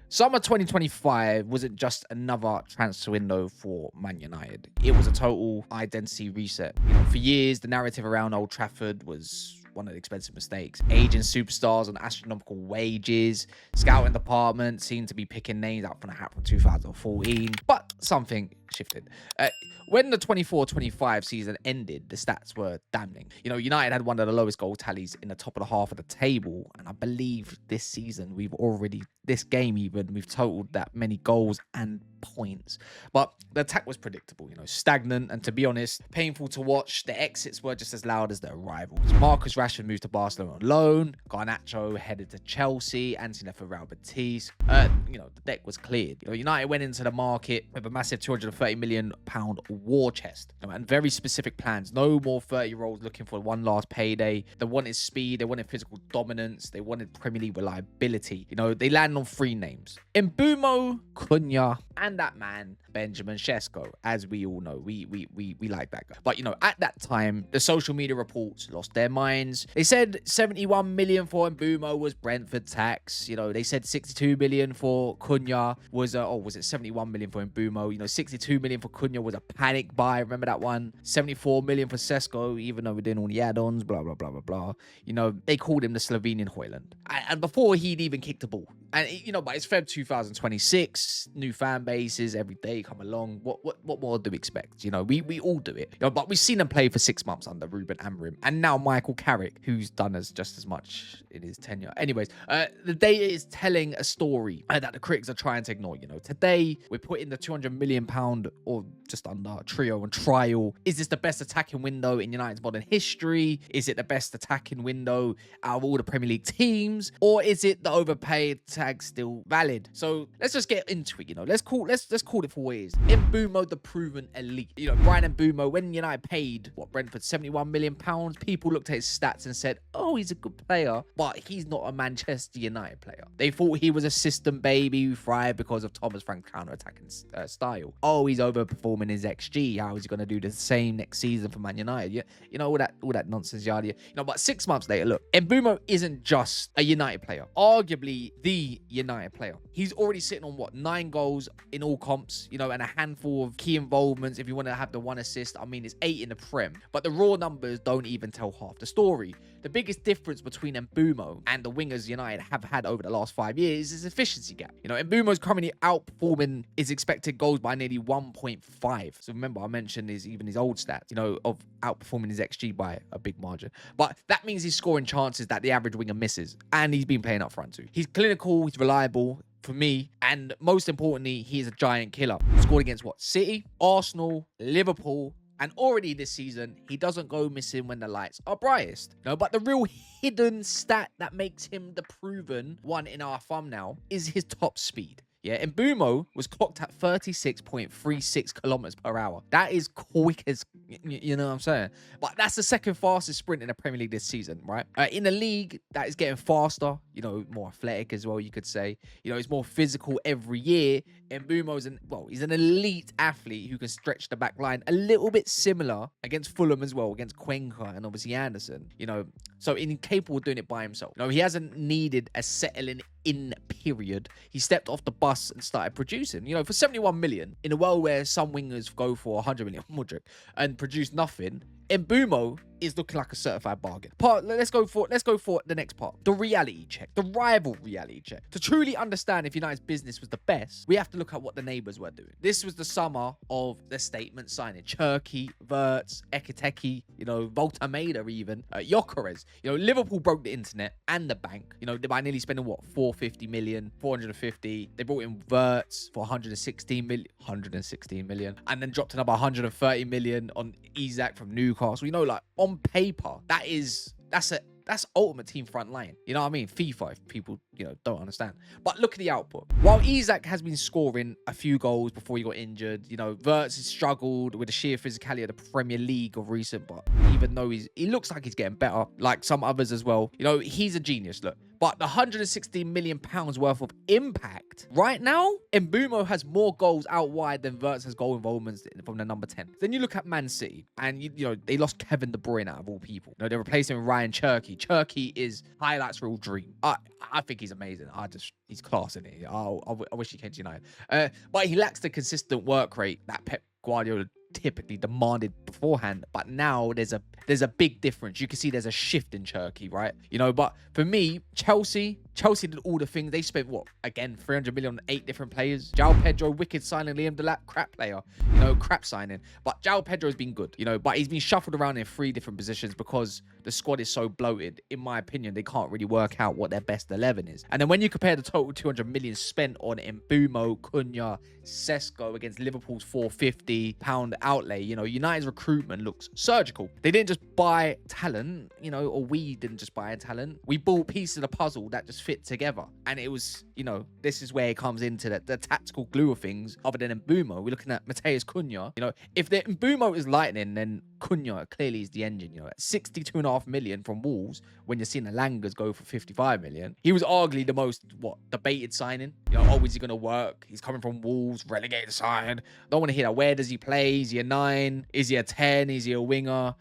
Summer 2025 wasn't just another transfer window for Man United. It was a total identity reset. For years, the narrative around Old Trafford was one of the expensive mistakes. Aging superstars on astronomical wages. Scouting department seemed to be picking names out from the hat from 2014. But something shifted. When the 24-25 season ended, the stats were damning. United had one of the lowest goal tallies in the top of the half of the table. And I believe this season, we've totaled that many goals and points. But the attack was predictable, stagnant, and to be honest, painful to watch. The exits were just as loud as the arrivals. Marcus Rashford moved to Barcelona on loan. Garnacho headed to Chelsea. Anthony left for Real Betis. The deck was cleared. United went into the market with a massive £230 million war chest and very specific plans. No more 30-year-olds looking for one last payday. They wanted speed. They wanted physical dominance. They wanted Premier League reliability. They landed on 3 names: Mbeumo, Cunha, and that man Benjamin Sesko. As we all know, we like that guy. But at that time, the social media reports lost their minds. They said 71 million for Mbeumo was Brentford tax. They said 62 million for Cunha was was it 71 million for Mbeumo? 62 million for Cunha was a panic buy. Remember that one? 74 million for Sesko, even though we're doing all the add-ons, blah blah blah blah blah. They called him the Slovenian Højlund. And before he'd even kicked the ball. And but it's Feb 2026, new fan bases every day come along. What more do we expect? We all do it. But we've seen him play for 6 months under Ruben Amorim, and now Michael Carrick, who's done just as much in his tenure. Anyways, the data is telling a story that the critics are trying to ignore. Today we're putting the £200 million or just under trio on trial. Is this the best attacking window in United's modern history? Is it the best attacking window out of all the Premier League teams, or is it the overpaid tag still valid? So let's just get into it. Let's call it for what it is. Mbeumo, the proven elite. Bryan Mbeumo, when United paid Brentford £71 million, people looked at his stats and said, "Oh, he's a good player, but he's not a Manchester United player." They thought he was a system baby who thrived because of Thomas Frank's counter-attacking style. Oh, he's overperforming his XG. How is he going to do the same next season for Man United? All that nonsense, yada. But 6 months later, look, Mbeumo isn't just a United player, arguably the United player. He's already sitting on 9 goals in all comps, and a handful of key involvements. If you want to have the 1 assist, it's 8 in the Prem. But the raw numbers don't even tell half the story. The biggest difference between Mbeumo and the wingers United have had over the last 5 years is his efficiency gap. Mbeumo's currently outperforming his expected goals by nearly 1.5. So remember, I mentioned his old stats, of outperforming his XG by a big margin. But that means he's scoring chances that the average winger misses, and he's been playing up front too. He's clinical, he's reliable for me, and most importantly, he's a giant killer. He scored against City, Arsenal, Liverpool. And already this season, he doesn't go missing when the lights are brightest. But the real hidden stat that makes him the proven one in our thumbnail is his top speed. Mbeumo was clocked at 36.36 kilometers per hour. That is quick as, you know what I'm saying? But that's the second fastest sprint in the Premier League this season, right? In the league, that is getting faster, more athletic as well, you could say. He's more physical every year. Mbeumo's he's an elite athlete who can stretch the back line a little bit similar against Fulham as well, against Cuenca and obviously Anderson, so incapable of doing it by himself. He hasn't needed a settling in period. He stepped off the bus and started producing. For 71 million, in a world where some wingers go for 100 million, Mudryk, and produce nothing, Mbeumo is looking like a certified bargain. Let's go for the next part. The reality check. The rival reality check. To truly understand if United's business was the best, we have to look at what the neighbours were doing. This was the summer of the statement signing. Cherki, Wirtz, Ekiteke, Voltameda even, Gyökeres. Liverpool broke the internet and the bank, by nearly spending 450 million, 450. They brought in Wirtz for 116 million, and then dropped another 130 million on Isak from Newcastle. On paper, that's ultimate team front line. You know what I mean? FIFA, if people, don't understand. But look at the output. While Isak has been scoring a few goals before he got injured, Wirtz has struggled with the sheer physicality of the Premier League of recent, but even though he looks like he's getting better, like some others as well, he's a genius, look. But the £116 million worth of impact, right now, Mbeumo has more goals out wide than Wirtz has goal involvements from the number 10. Then you look at Man City, and they lost Kevin De Bruyne out of all people. They replaced him with Ryan Cherki. Cherki is highlights real dream. I think he's amazing. He's class in it. I wish he came to United. But he lacks the consistent work rate that Pep Guardiola typically demanded beforehand. But now there's a big difference. You can see there's a shift in Turkey, right? But for me, Chelsea did all the things. They spent what, again, 300 million on 8 different players. João Pedro, wicked signing. Liam Delap, crap player, crap signing. But João Pedro has been good, but he's been shuffled around in 3 different positions because the squad is so bloated. In my opinion, they can't really work out what their best 11 is. And then when you compare the total 200 million spent on Mbeumo, Cunha, Sesko against Liverpool's £450 outlay, United's recruitment looks surgical. They didn't just buy talent, or we didn't just buy talent. We bought pieces of the puzzle that just fit together. And it was, this is where it comes into the tactical glue of things. Other than Mbeumo, we're looking at Matheus Cunha. If the Mbeumo is lightning, then Cunha clearly is the engine. At 62.5 million from Wolves, when you're seeing the Langas go for 55 million, he was arguably the most debated signing. Is he going to work? He's coming from Wolves, relegated side. Don't want to hear that. Where does he play? Is he a 9? Is he a 10? Is he a winger?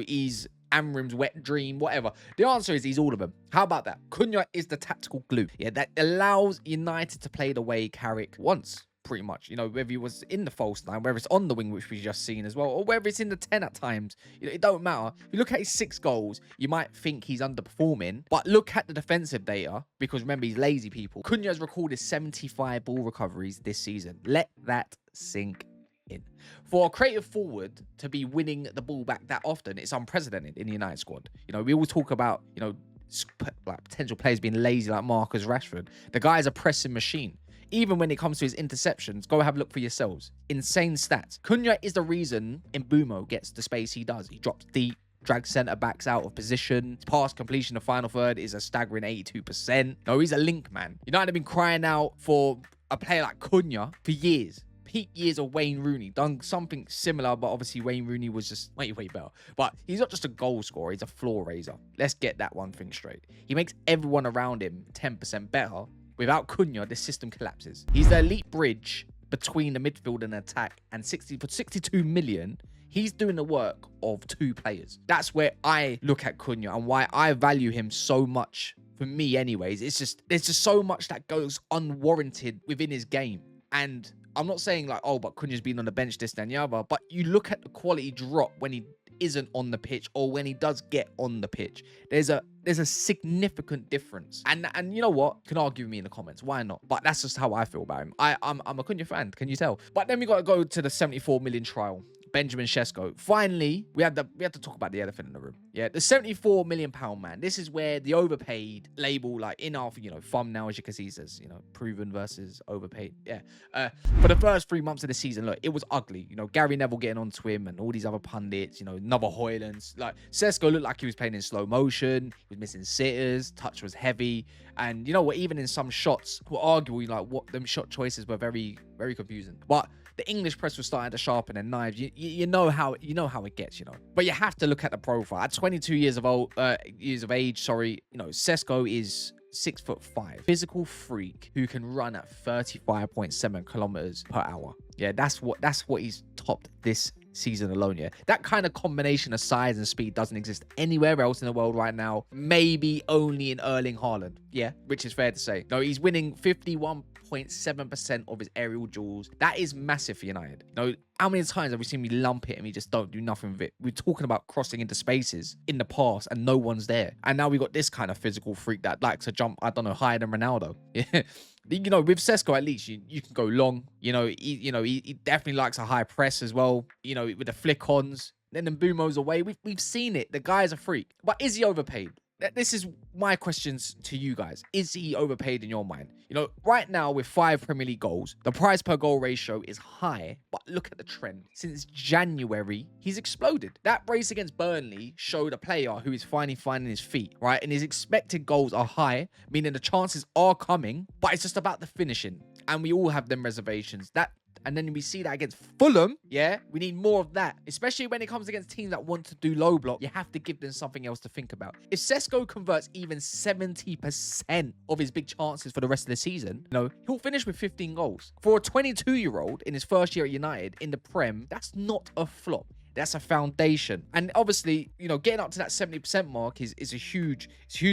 He's Amrim's wet dream, whatever. The answer is he's all of them. How about that? Cunha is the tactical glue. That allows United to play the way Carrick wants. Pretty much, whether he was in the false 9, whether it's on the wing, which we've just seen as well, or whether it's in the 10 at times, it don't matter. If you look at his 6 goals, you might think he's underperforming, but look at the defensive data, because remember, he's lazy, people. Cunha has recorded 75 ball recoveries this season. Let that sink in. For a creative forward to be winning the ball back that often, it's unprecedented in the United squad. We all talk about, like potential players being lazy, like Marcus Rashford. The guy's a pressing machine. Even when it comes to his interceptions, go have a look for yourselves. Insane stats. Cunha is the reason Mbeumo gets the space he does. He drops deep, drags centre-backs out of position. His pass completion of final third is a staggering 82%. No, he's a link, man. United have been crying out for a player like Cunha for years. Peak years of Wayne Rooney. Done something similar, but obviously Wayne Rooney was just way better. But he's not just a goal scorer, he's a floor raiser. Let's get that one thing straight. He makes everyone around him 10% better. Without Cunha, the system collapses. He's the elite bridge between the midfield and attack, and for 62 million, he's doing the work of 2 players. That's where I look at Cunha and why I value him so much. For me anyways, there's just so much that goes unwarranted within his game. And I'm not saying like, but Cunha's been on the bench, this, that, and the other, but you look at the quality drop when he isn't on the pitch or when he does get on the pitch. There's a significant difference. And you know what? You can argue with me in the comments. Why not? But that's just how I feel about him. I'm a Cunha fan. Can you tell? But then we got to go to the 74 million trial. Benjamin Sesko. Finally, we have to talk about the elephant in the room. Yeah, the 74 million pound man. This is where the overpaid label, like in our thumbnail, as you can see, says proven versus overpaid. Yeah. For the first 3 months of the season, look, it was ugly. Gary Neville getting onto him and all these other pundits. Another Hoylands. Like Sesko looked like he was playing in slow motion. He was missing sitters. Touch was heavy. And you know what? Even in some shots, we're arguing like what them shot choices were very confusing. But the English press was starting to sharpen their knives. You know how it gets, But you have to look at the profile. At 22 years of age, Sesko is 6'5", physical freak who can run at 35.7 kilometers per hour. Yeah, that's what he's topped this season alone. Yeah, that kind of combination of size and speed doesn't exist anywhere else in the world right now. Maybe only in Erling Haaland. Yeah, which is fair to say. No, he's winning 51.7% of his aerial duels. That is massive for United. How many times have we seen me lump it and we just don't do nothing with it? We're talking about crossing into spaces in the past and no one's there. And now we got this kind of physical freak that likes to jump, I don't know, higher than Ronaldo. Yeah. With Sesko, at least you can go long. He definitely likes a high press as well. With the flick-ons. Then Mbeumo's away. We've seen it. The guy's a freak. But is he overpaid? This is my questions to you guys. Is he overpaid in your mind? Right now with 5 Premier League goals, the price per goal ratio is high, but look at the trend. Since January, he's exploded. That race against Burnley showed a player who is finally finding his feet, right? And his expected goals are high, meaning the chances are coming, but it's just about the finishing. And we all have them reservations. And then we see that against Fulham. Yeah, we need more of that. Especially when it comes against teams that want to do low block. You have to give them something else to think about. If Sesko converts even 70% of his big chances for the rest of the season, he'll finish with 15 goals. For a 22-year-old in his first year at United in the Prem, that's not a flop. That's a foundation. And obviously, you know, getting up to that 70% mark is a huge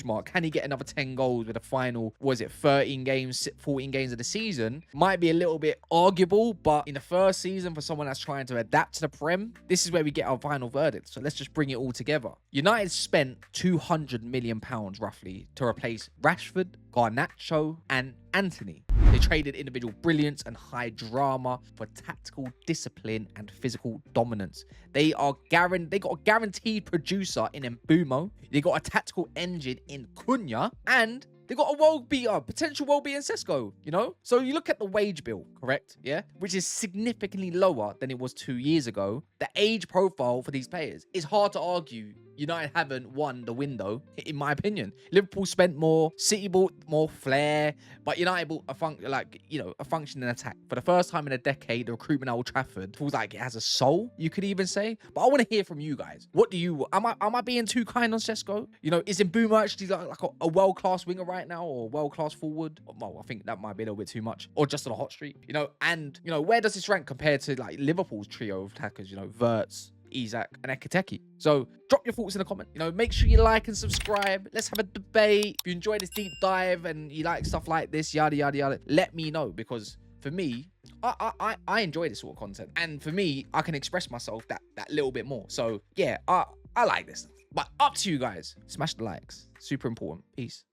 mark. Can he get another 10 goals with a final, was it 13 games, 14 games of the season? Might be a little bit arguable, but in the first season for someone that's trying to adapt to the Prem, this is where we get our final verdict. So let's just bring it all together. United spent £200 million roughly to replace Rashford, Garnacho, and Anthony. They traded individual brilliance and high drama for tactical discipline and physical dominance. They got a guaranteed producer in Mbeumo. They got a tactical engine in Cunha, and they got a world beater, potential world beater in Sesko, you know? So you look at the wage bill, correct? Yeah? Which is significantly lower than it was 2 years ago. The age profile for these players is hard to argue. United haven't won the window, in my opinion. Liverpool spent more, City bought more flair, but United bought a functioning attack. For the first time in a decade, the recruitment at Old Trafford feels like it has a soul, you could even say. But I want to hear from you guys. What do you, am I being too kind on Sesko? You know, is Mbeumo actually like a world-class winger right now, or world-class forward? Well, I think that might be a little bit too much, or just on a hot streak, you know? And, you know, where does this rank compared to like Liverpool's trio of attackers, you know, Wirtz, Isak, and Ekiteke? So drop your thoughts in the comment. You know, make sure you like and subscribe. Let's have a debate. If you enjoy this deep dive and you like stuff like this, yada yada yada, let me know, because for me, I enjoy this sort of content, and for me, I can express myself that little bit more. So yeah, I like this. But up to you guys. Smash the likes. Super important. Peace.